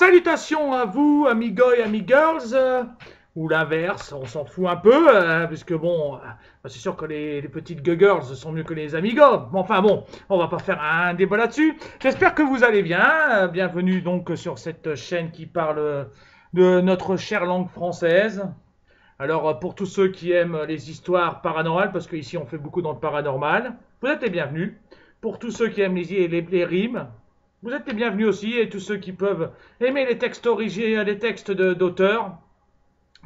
Salutations à vous, amigos et amigirls, ou l'inverse, on s'en fout un peu, puisque bon, c'est sûr que les petites girls sont mieux que les amigos. Enfin bon, on va pas faire un débat là-dessus. J'espère que vous allez bien. Bienvenue donc sur cette chaîne qui parle de notre chère langue française. Alors pour tous ceux qui aiment les histoires paranormales, parce qu'ici on fait beaucoup dans le paranormal, vous êtes les bienvenus. Pour tous ceux qui aiment les rimes, vous êtes les bienvenus aussi, et tous ceux qui peuvent aimer les textes originaux, les textes d'auteurs,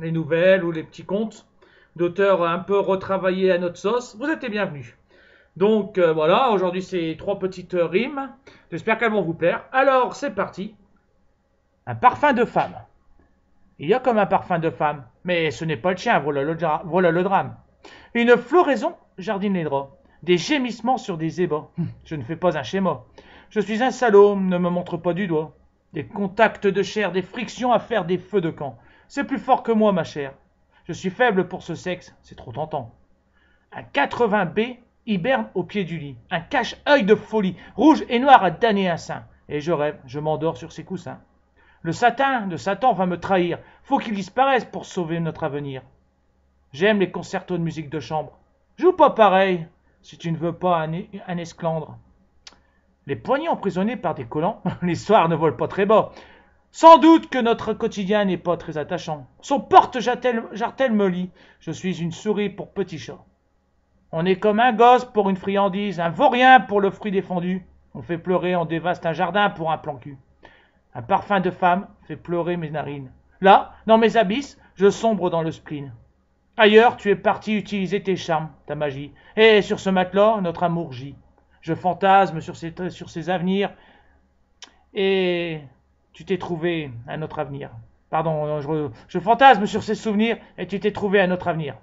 les nouvelles ou les petits contes d'auteurs un peu retravaillés à notre sauce, vous êtes les bienvenus. Donc voilà, aujourd'hui c'est 3 petites rimes, j'espère qu'elles vont vous plaire. Alors c'est parti. Un parfum de femme. Il y a comme un parfum de femme, mais ce n'est pas le chien, voilà le drame. Une floraison jardine les draps, des gémissements sur des ébats. Je ne fais pas un schéma. Je suis un salaud, ne me montre pas du doigt. Des contacts de chair, des frictions à faire des feux de camp. C'est plus fort que moi, ma chère. Je suis faible pour ce sexe, c'est trop tentant. Un 80B hiberne au pied du lit. Un cache-œil de folie, rouge et noir à damner un sein. Et je rêve, je m'endors sur ses coussins. Le Satan de Satan va me trahir. Faut qu'il disparaisse pour sauver notre avenir. J'aime les concertos de musique de chambre. Joue pas pareil, si tu ne veux pas un esclandre. Les poignets emprisonnés par des collants, les soirs ne volent pas très bas. Sans doute que notre quotidien n'est pas très attachant. Son porte-jartel me lit. Je suis une souris pour petit chat. On est comme un gosse pour une friandise, un vaurien pour le fruit défendu. On fait pleurer, on dévaste un jardin pour un plan cul. Un parfum de femme fait pleurer mes narines. Là, dans mes abysses, je sombre dans le spleen. Ailleurs, tu es parti utiliser tes charmes, ta magie. Et sur ce matelas, notre amour gît. Je fantasme sur ses avenirs. Et tu t'es trouvé un autre avenir. Pardon, je fantasme sur ses souvenirs et tu t'es trouvé un autre avenir.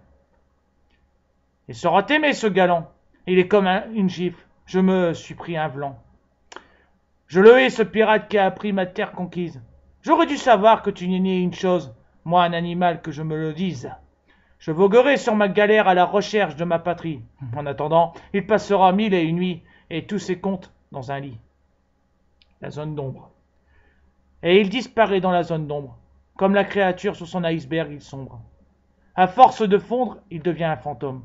Il saura t'aimer, ce galant. Il est comme une gifle. Je me suis pris un vlan. Je le hais, ce pirate qui a appris ma terre conquise. J'aurais dû savoir que tu n'es ni une chose, moi un animal, que je me le dise. Je voguerai sur ma galère à la recherche de ma patrie. En attendant, il passera 1001 nuits et tous ses contes dans un lit. La zone d'ombre. Et il disparaît dans la zone d'ombre. Comme la créature sur son iceberg, il sombre. À force de fondre, il devient un fantôme.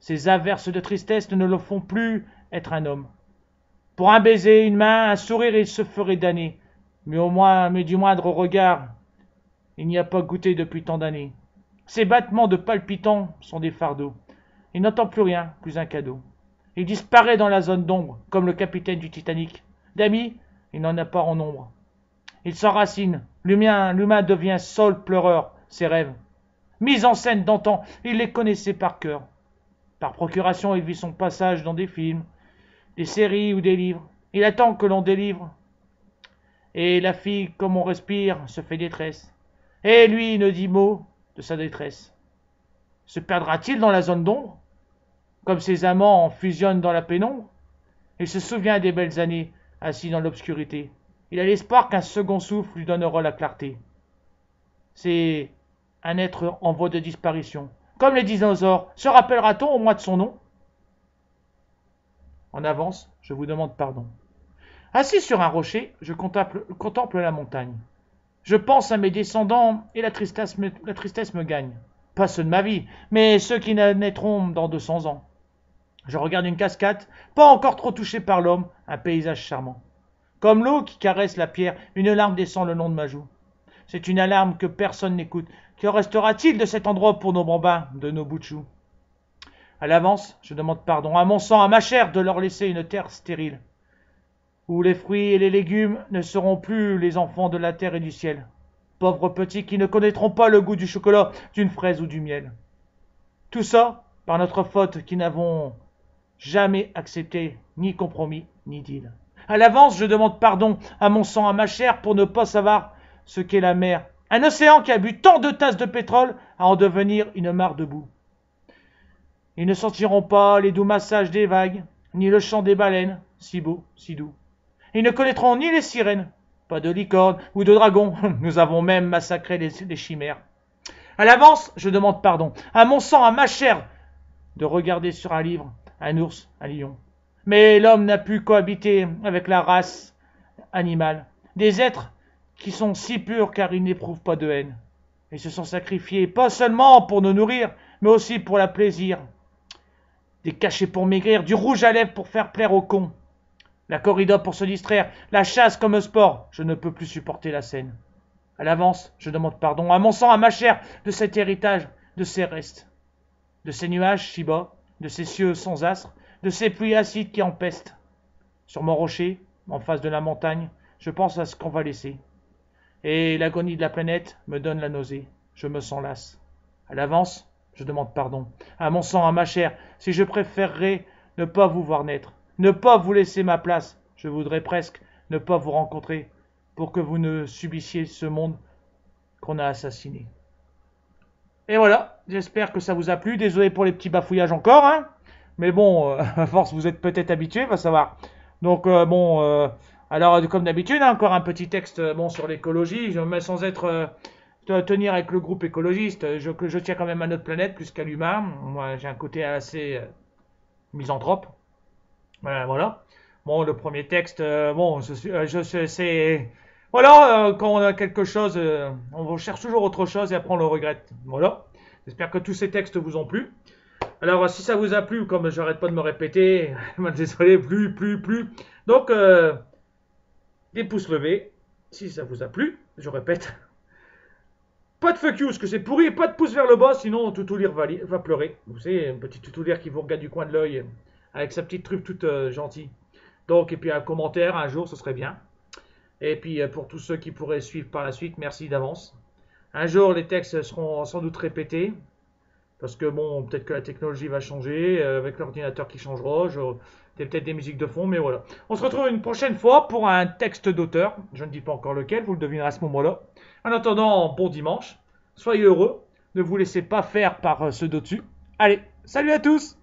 Ses averses de tristesse ne le font plus être un homme. Pour un baiser, une main, un sourire, il se ferait damner. Mais du moindre regard, il n'y a pas goûté depuis tant d'années. Ses battements de palpitants sont des fardeaux. Il n'entend plus rien, plus un cadeau. Il disparaît dans la zone d'ombre, comme le capitaine du Titanic. D'amis, il n'en a pas en nombre. Il s'enracine. L'humain devient seul pleureur, ses rêves. Mis en scène d'antan, il les connaissait par cœur. Par procuration, il vit son passage dans des films, des séries ou des livres. Il attend que l'on délivre. Et la fille, comme on respire, se fait détresse. Et lui ne dit mot de sa détresse. Se perdra-t-il dans la zone d'ombre, comme ses amants fusionnent dans la pénombre? Il se souvient des belles années, assis dans l'obscurité. Il a l'espoir qu'un second souffle lui donnera la clarté. C'est un être en voie de disparition. Comme les dinosaures, se rappellera-t-on au moins de son nom? En avance, je vous demande pardon. Assis sur un rocher, je contemple la montagne. Je pense à mes descendants et la tristesse me gagne. Pas ceux de ma vie, mais ceux qui naîtront dans 200 ans. Je regarde une cascade, pas encore trop touchée par l'homme, un paysage charmant. Comme l'eau qui caresse la pierre, une larme descend le long de ma joue. C'est une alarme que personne n'écoute. Que restera-t-il de cet endroit pour nos bambins, de nos bouts de chou? À l'avance, je demande pardon à mon sang, à ma chair, de leur laisser une terre stérile, où les fruits et les légumes ne seront plus les enfants de la terre et du ciel. Pauvres petits qui ne connaîtront pas le goût du chocolat, d'une fraise ou du miel. Tout ça par notre faute qui n'avons jamais accepté ni compromis ni deal. À l'avance, je demande pardon à mon sang, à ma chair, pour ne pas savoir ce qu'est la mer. Un océan qui a bu tant de tasses de pétrole à en devenir une mare de boue. Ils ne sentiront pas les doux massages des vagues, ni le chant des baleines, si beau, si doux. Ils ne connaîtront ni les sirènes, pas de licornes ou de dragons. Nous avons même massacré les chimères. À l'avance, je demande pardon à mon sang, à ma chair, de regarder sur un livre un ours, un lion. Mais l'homme n'a pu cohabiter avec la race animale, des êtres qui sont si purs car ils n'éprouvent pas de haine. Ils se sont sacrifiés, pas seulement pour nous nourrir, mais aussi pour la plaisir. Des cachets pour maigrir, du rouge à lèvres pour faire plaire aux cons. La corrida pour se distraire, la chasse comme sport. Je ne peux plus supporter la scène. À l'avance, je demande pardon à mon sang, à ma chair, de cet héritage, de ces restes. De ces nuages si bas, de ces cieux sans astres, de ces pluies acides qui empestent. Sur mon rocher, en face de la montagne, je pense à ce qu'on va laisser. Et l'agonie de la planète me donne la nausée. Je me sens lasse. À l'avance, je demande pardon. À mon sang, à ma chair, si je préférerais ne pas vous voir naître, ne pas vous laisser ma place, je voudrais presque ne pas vous rencontrer pour que vous ne subissiez ce monde qu'on a assassiné. Et voilà, j'espère que ça vous a plu. Désolé pour les petits bafouillages encore, hein. Mais bon, à force, vous êtes peut-être habitués, va savoir. Donc, alors, comme d'habitude, hein, encore un petit texte sur l'écologie. Je me mets sans être tenir avec le groupe écologiste. Je tiens quand même à notre planète plus qu'à l'humain. Moi, j'ai un côté assez misanthrope. Voilà. Bon, le premier texte, c'est... Voilà, quand on a quelque chose, on cherche toujours autre chose et après on le regrette. Voilà. J'espère que tous ces textes vous ont plu. Alors, si ça vous a plu, comme j'arrête pas de me répéter, désolé, plus. Donc, des pouces levés, si ça vous a plu, je répète. Pas de fuck you, parce que c'est pourri, pas de pouce vers le bas, sinon Toutoulir va pleurer. Vous savez, un petit Toutoulir qui vous regarde du coin de l'œil, avec sa petite truffe toute gentille. Donc, et puis un commentaire un jour, ce serait bien. Et puis, pour tous ceux qui pourraient suivre par la suite, merci d'avance. Un jour, les textes seront sans doute répétés. Parce que bon, peut-être que la technologie va changer, avec l'ordinateur qui changera, peut-être des musiques de fond, mais voilà. On se retrouve une prochaine fois pour un texte d'auteur. Je ne dis pas encore lequel, vous le devinerez à ce moment-là. En attendant, bon dimanche. Soyez heureux. Ne vous laissez pas faire par ceux d'au-dessus. Allez, salut à tous!